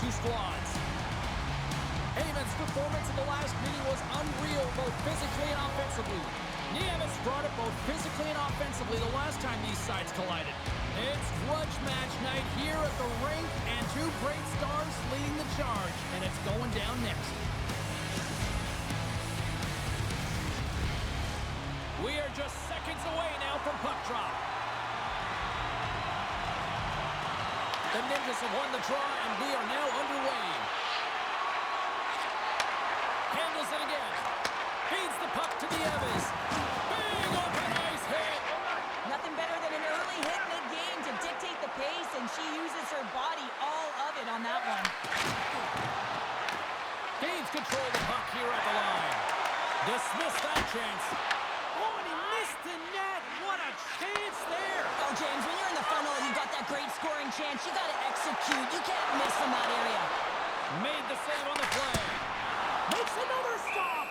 two squads. Heyman's performance in the last meeting was unreal, both physically and offensively. Nieves brought it both physically and offensively the last time these sides collided. It's grudge match night here at the rink, and two great stars leading the charge, and it's going down next. We are just seconds away now from puck drop. The Ninjas have won the draw, and we are now underway. Handles it again. Feeds the puck to Nieves. Big open ice hit. Nothing better than an early hit mid-game to dictate the pace, and she uses her body, all of it, on that one. Gains control of the puck here at the line. Dismiss that chance. Oh, and he missed the net. What a chance there. Oh, James, when you're in the funnel, you got that great scoring chance. You got to execute. You can't miss in that area. Made the save on the play. Makes another stop.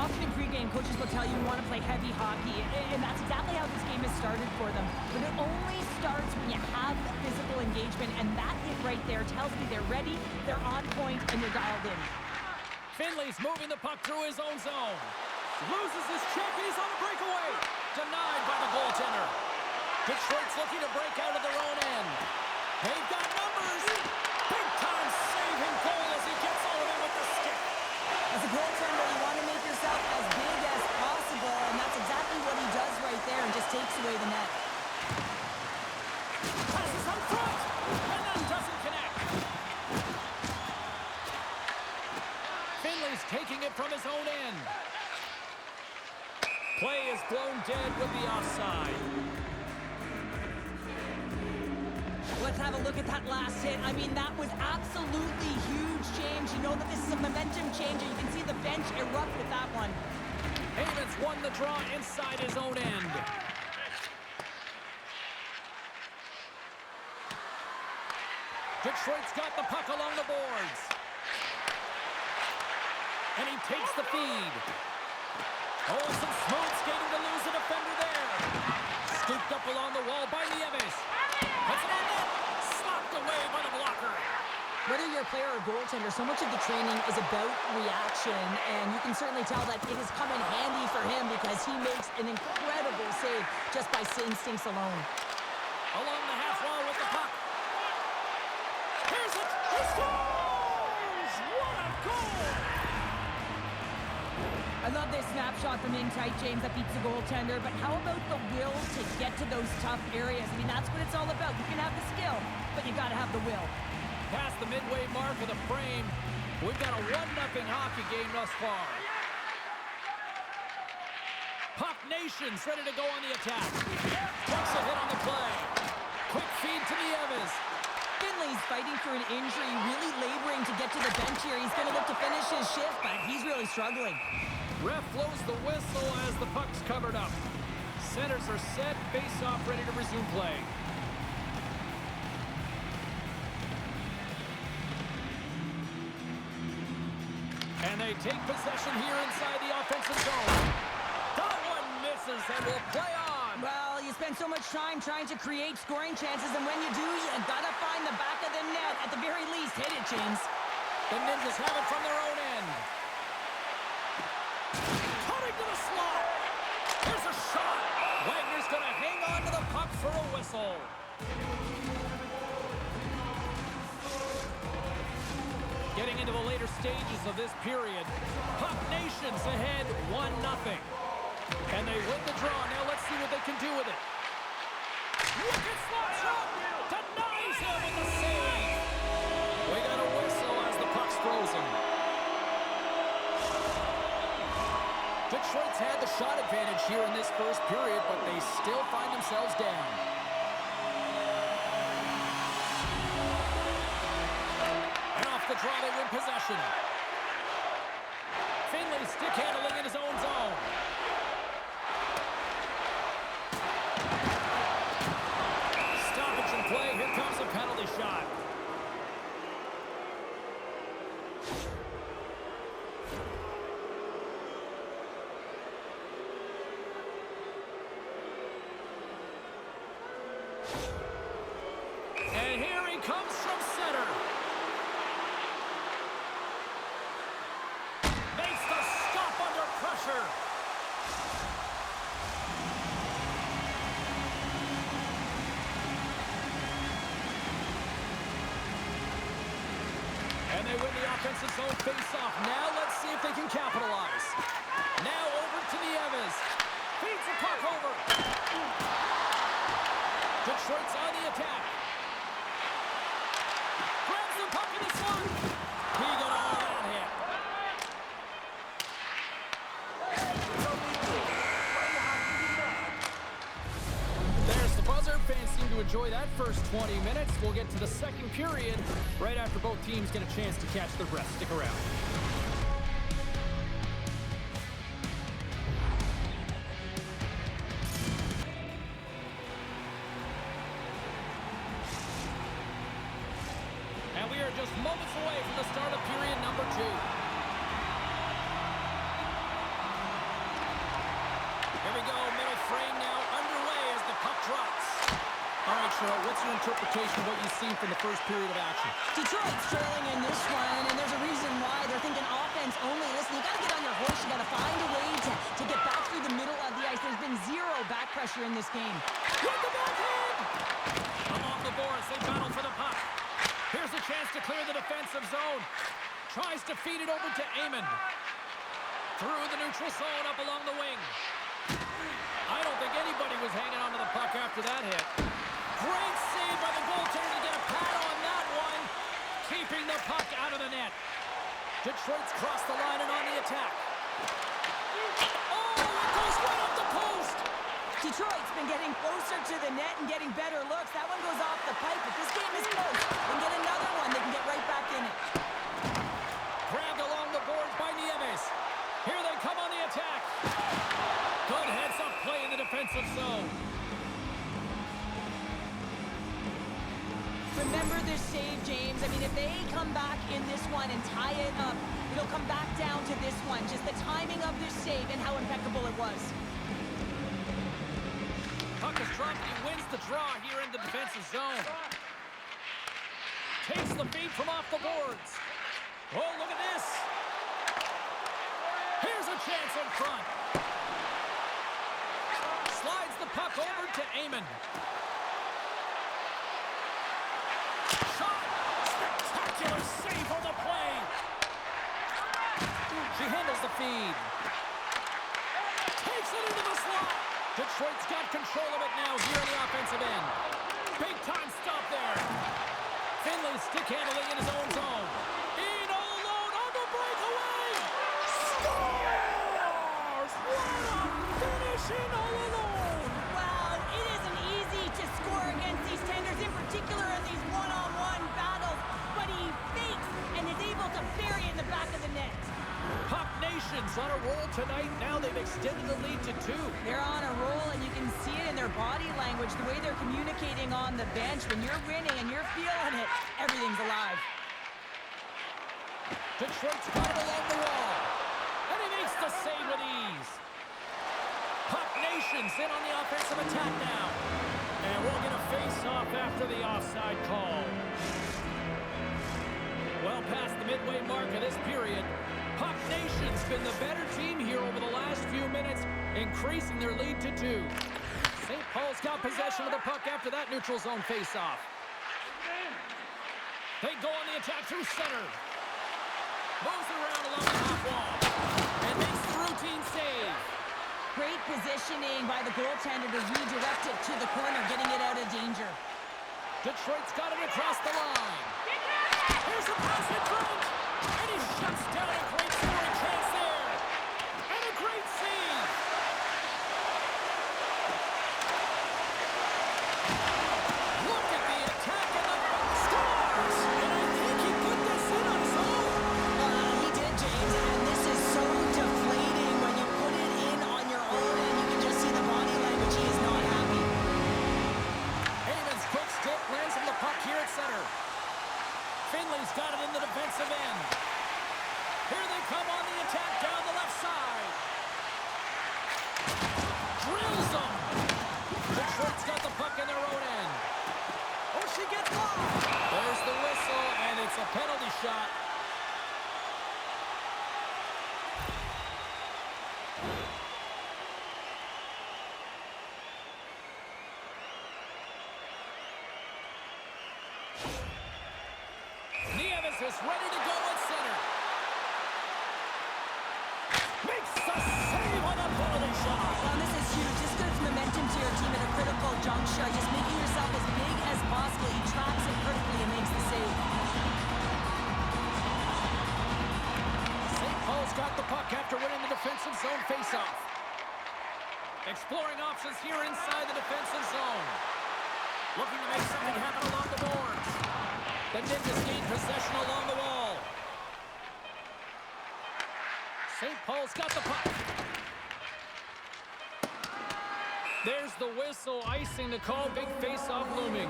Often in pregame, coaches will tell you want to play heavy hockey, and that's exactly how this game has started for them. But it only starts when you have physical engagement, and that hit right there tells me they're ready, they're on point, and you're dialed in. Finley's moving the puck through his own zone. Loses his check, he's on a breakaway. Denied by the goaltender. Detroit's looking to break out of their own end. They've got numbers. Big time saving goal as he gets all of it with the stick. As a goaltender, you want to make yourself as big as possible, and that's exactly what he does right there and just takes away the net. Passes up front, and then doesn't connect. Finley's taking it from his own end. Play is blown dead with the offside. Let's have a look at that last hit. I mean, that was absolutely huge, James. You know that this is a momentum changer. You can see the bench erupt with that one. Heyman's won the draw inside his own end. Detroit's got the puck along the boards. And he takes the feed. Oh, some smooth skating to lose a defender there. Scooped up along the wall by Nieves. Puts it on net. Slapped away by the blocker. Whether you're a player or goaltender, so much of the training is about reaction, and you can certainly tell that it has come in handy for him because he makes an incredible save just by instincts alone. Along the half wall with the puck. Here's it. He scores! What a goal! I love this snapshot from in tight, James, that beats the goaltender, but how about the will to get to those tough areas? I mean, that's what it's all about. You can have the skill, but you got to have the will. Past the midway mark of the frame, we've got a 1-0 hockey game thus far. Puck Nation's ready to go on the attack. Takes a hit on the play. Quick feed to Nieves. Finley's fighting for an injury, really laboring to get to the bench here. He's going to look to finish his shift, but he's really struggling. Ref blows the whistle as the puck's covered up. Centers are set, face-off ready to resume play. And they take possession here inside the offensive zone. That one misses and will play on. Well, you spend so much time trying to create scoring chances, and when you do, you got to find the back of the net. At the very least, hit it, James. The Ninjas have it from their own end. Cutting to the slot. Here's a shot. Wagner's going to hang on to the puck for a whistle. Getting into the later stages of this period, Puck Nation's ahead 1-0. And they win the draw. Now let's see what they can do with it. Look at slot shot. Denies him with the save. We got a whistle as the puck's frozen. Detroit's had the shot advantage here in this first period, but they still find themselves down. And off the draw, they win possession. Finley stick handling in his own zone. Stoppage in play. Here comes a penalty shot. And here he comes from center. Makes the stop under pressure. And they win the offensive zone face-off. Now let's see if they can capitalize. Now over to Nieves. Feeds the puck over. Detroit's on the attack. Grabs the puck in the slot. He got all that hit. There's the buzzer. Fans seem to enjoy that first 20 minutes. We'll get to the second period right after both teams get a chance to catch their breath. Stick around. And we are just moments away from the start of period number 2. Here we go, middle frame now underway as the puck drops. All right, Cheryl, what's your interpretation of what you've seen from the first period of action? Detroit's trailing in this one, and there's a reason why. They're thinking offense only. Listen, you got to get on your horse. You got to find a way to get back through the middle of the ice. There's been zero back pressure in this game. With the backhand! Along the boards, they battle for the puck. Here's a chance to clear the defensive zone. Tries to feed it over to Amon. Through the neutral zone, up along the wing. I don't think anybody was hanging onto the puck after that hit. Great save by the goaltender to get a pad on that one. Keeping the puck out of the net. Detroit's crossed the line and on the attack. Oh, it goes right up the post. Detroit's been getting closer to the net and getting better looks. That one goes off the pipe. If this game is close, they get another one. They can get right back in it. Grabbed along the boards by Nieves. Here they come on the attack. Good heads-up play in the defensive zone. Remember this save, James. I mean, if they come back in this one and tie it up, it'll come back down to this one. Just the timing of this save and how impeccable it was. Puck is dropped. He wins the draw here in the defensive zone. Takes the feed from off the boards. Oh, look at this. Here's a chance in front. Slides the puck over to Amon. Shot. Spectacular save on the play. She handles the feed. Takes it into the slot. Detroit's got control of it now here in the offensive end. Big time stop there. Finley stick handling in his own zone. In all alone on the breakaway. Scores! What a finish in all alone. Wow, it isn't easy to score against these tenders, in particular in these one-on-one battles, but he fakes and is able to bury it in the back of the net. Puck Nation's on a roll tonight. Now they've extended the lead to 2. They're on a roll, and you can see it in their body language, the way they're communicating on the bench. When you're winning and you're feeling it, everything's alive. Detroit's got it along the wall. And he makes the save with ease. Puck Nation's in on the offensive attack now. And we'll get a face-off after the offside call. Well past the midway mark of this period, Puck Nation's been the better team here over the last few minutes, increasing their lead to 2. St. Paul's got possession of the puck after that neutral zone face-off. They go on the attack through center. Moves it around along the half wall. And makes the routine save. Great positioning by the goaltender to redirect it to the corner, getting it out of danger. Detroit's got it across the line. Here's a pass in front. And he shuts down a great scoring chance there. And a great save. Look at the attack and the scores. And I think he put this in on his own. He did, James, and this is so deflating when you put it in on your own, and you can just see the body language. He is not happy. Haven's quick stick lands him the puck here at center. Finley's got it in the defensive this, ready to go at center. Makes the save on a penalty shot. Well, this is huge. This gives momentum to your team at a critical juncture. Just making yourself as big as possible. He traps it perfectly and makes the save. St. Paul's got the puck after winning the defensive zone faceoff. Exploring options here inside the defensive zone. Looking to make something happen along the boards. The Ninjas gain possession along the wall. St. Paul's got the puck. There's the whistle, icing the call, big face-off looming.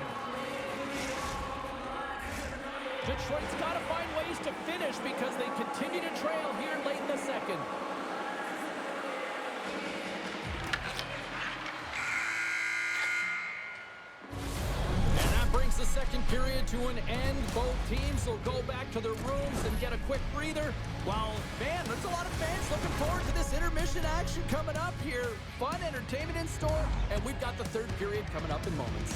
Detroit's got to find ways to finish because they continue to trail here late in the second. The second period to an end. Both teams will go back to their rooms and get a quick breather. While, man, there's a lot of fans looking forward to this intermission action coming up here. Fun entertainment in store, and we've got the third period coming up in moments.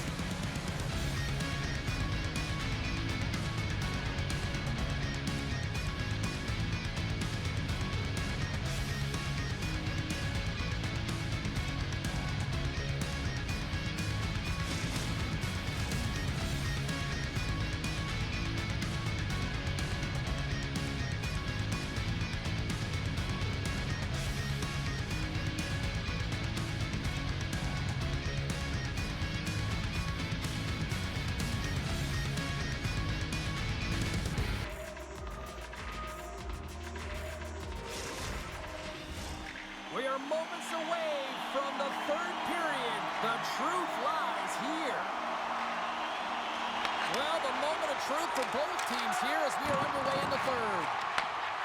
We are moments away from the third period. The truth lies here. Well, the moment of truth for both teams here as we are underway in the third.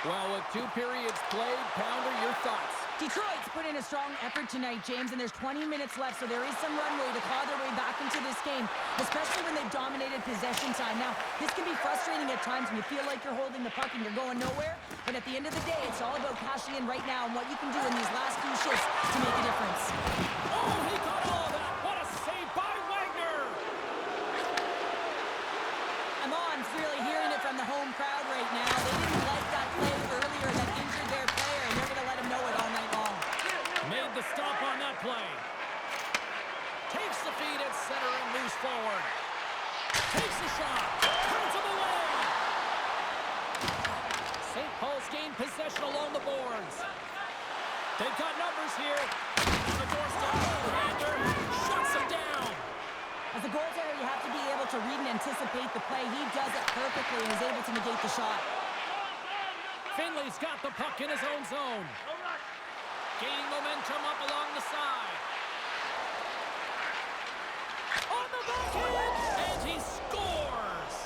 Well, with 2 periods played, Pounder, your thoughts? Detroit's put in a strong effort tonight, James, and there's 20 minutes left, so there is some runway to claw their way back into this game, especially when they've dominated possession time. Now, this can be frustrating at times when you feel like you're holding the puck and you're going nowhere, but at the end of the day, it's all about cashing in right now and what you can do in these last few shifts to make a difference. Oh, he got all that! What a save by Wagner! I'm really hearing it from the home crowd right now. They didn't like that play earlier that injured their player, and they're going to let him know it all night long. Made the stop on that play. Takes the feed at center and moves forward. Takes the shot. Turns him away. St. Paul's gained possession along the boards. They've got numbers here. On the doorstep. Wagner shuts him down. As a goaltender, you have to be able to read and anticipate the play. He does it perfectly and is able to negate the shot. Finley's got the puck in his own zone. Gaining momentum up along the side. On the backhand, and he scores!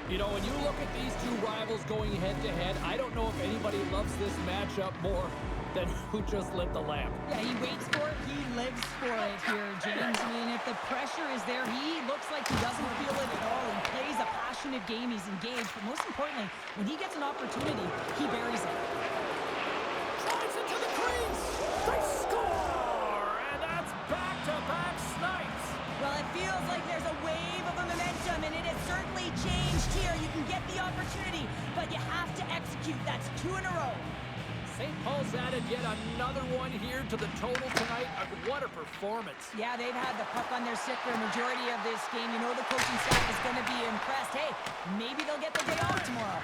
You know, when you look at these two rivals going head-to-head, I don't know if anybody loves this matchup more than who just lit the lamp. Yeah, he waits for it. He lives for it here, James. I mean, if the pressure is there, he looks like he doesn't feel it at all. He plays a passionate game. He's engaged. But most importantly, when he gets an opportunity, he buries it. Drives into the crease. They score! And that's back-to-back snipes. Well, it feels like there's a wave of momentum, and it has certainly changed here. You can get the opportunity, but you have to execute. That's 2 in a row. St. Paul's added yet another one here to the total tonight. What a performance. Yeah, they've had the puck on their stick for a majority of this game. You know the coaching staff is going to be impressed. Hey, maybe they'll get the day off tomorrow.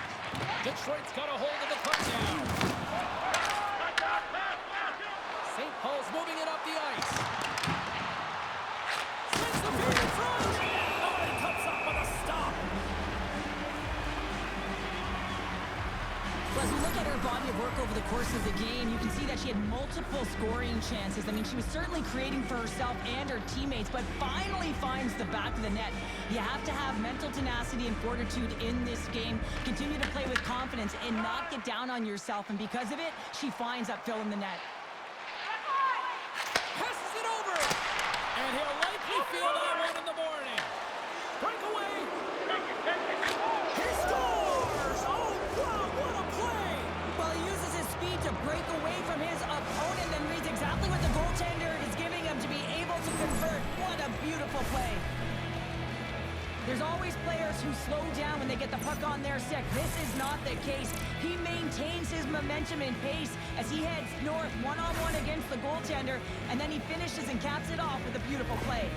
Detroit's got a hold of the puck now. St. Paul's moving it up the ice. Sends the feed in front. Oh, he comes up with a stop. Well, as we look at her body of work over the course of the game, you can see that she had multiple scoring chances. I mean, she was certainly creating for herself and her teammates, but finally finds the back of the net. You have to have mental tenacity and fortitude in this game. Continue to play with confidence and not get down on yourself. And because of it, she finds that fill in the net. Passes it over. And he'll likely feel that one in the morning. Breakaway. He scores! Oh, wow, what a play! Well, he uses his speed to break away from his opponent, and always players who slow down when they get the puck on their stick. This is not the case. He maintains his momentum and pace as he heads north one-on-one against the goaltender, and then he finishes and caps it off with a beautiful play.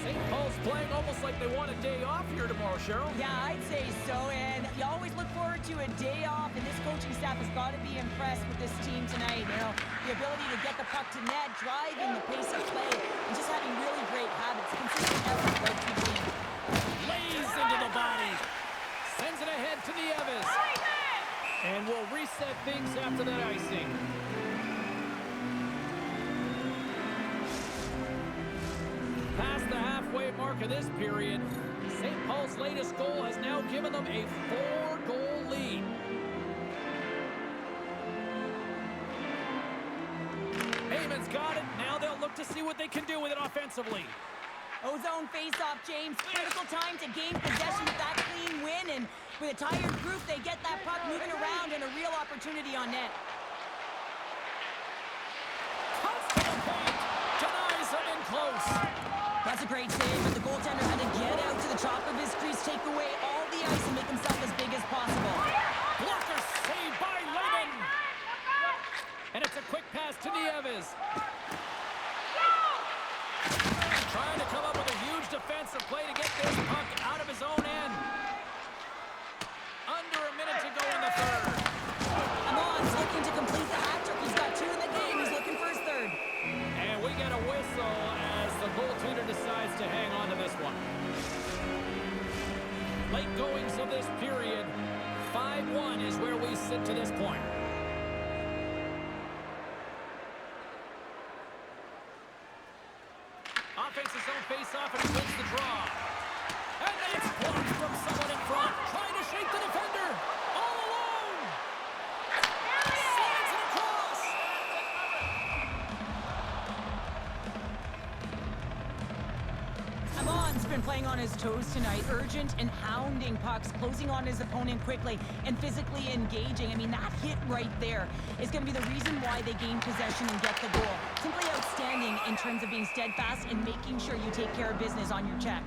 St. Paul's playing almost like they want a day off here tomorrow, Cheryl. Yeah, I'd say so, and you always look forward to a day off, and this coaching staff has got to be impressed with this team tonight. You know, the ability to get the puck to net, driving the pace of play, and just having really great habits, consistent effort right through the game. Lays into the body. Sends it ahead to Nieves. And we'll reset things after that icing. Past the halfway mark of this period, St. Paul's latest goal has now given them a 4-goal lead. Heyman's got it. Now they'll look to see what they can do with it offensively. Ozone face-off, James. Critical time to gain possession with that clean win, and with a tired group, they get that puck moving around and a real opportunity on net. Cuts to the paint. Denies him in close. That's a great save, but the goaltender had to get out to the top of his crease, take away all the ice, and make himself as big as possible. Blocker saved by Lehman. And it's a quick pass to Nieves. Trying to come up with a huge defensive play to get this puck out of his own end. Under a minute to go in the third. Amon's looking to complete the hat-trick. He's got 2 in the game. He's looking for his third. And we get a whistle as the goaltender decides to hang on to this one. Late goings of this period, 5-1 is where we sit to this point. Offensive zone face-off, and he wins the draw. And that's blocked from someone in front, trying to shake the defender. All alone. Slides it across. Amon's been playing on his toes tonight, urgent and hounding pucks, closing on his opponent quickly and physically engaging. I mean, that hit right there is going to be the reason why they gain possession and get the goal. Simply outstanding in terms of being steadfast and making sure you take care of business on your check.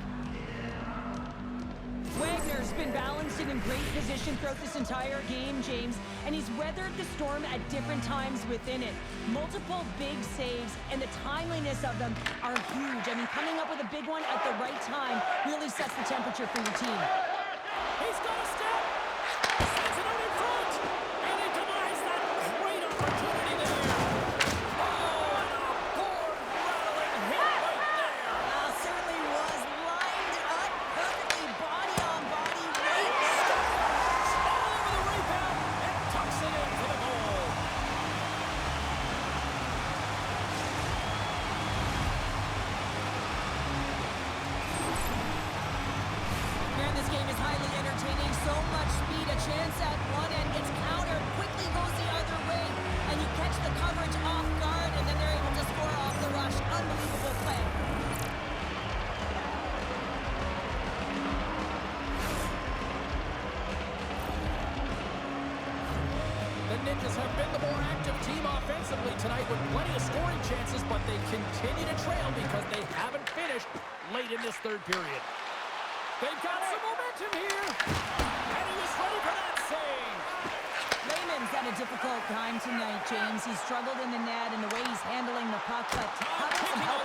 Wagner's been balanced and in great position throughout this entire game, James, and he's weathered the storm at different times within it. Multiple big saves, and the timeliness of them are huge. I mean, coming up with a big one at the right time really sets the temperature for your team. He's got a step. Sends it out in front. And he denies that great opportunity there. Oh, and a board-rattling hit right there. Certainly was lined up perfectly, body on body, right All over the rebound and tucks it in for the goal. Man, this game is highly entertaining. So much speed, a chance at one end gets countered, quickly goes the other way, and you catch the coverage off guard, and then they're able to score off the rush. Unbelievable play. The Ninjas have been the more active team offensively tonight with plenty of scoring chances, but they continue to trail because they haven't finished late in this third period. They've got some momentum here, and he was ready for that save. Raymond's had a difficult time tonight, James. He's struggled in the net and the way he's handling the puck, but having some help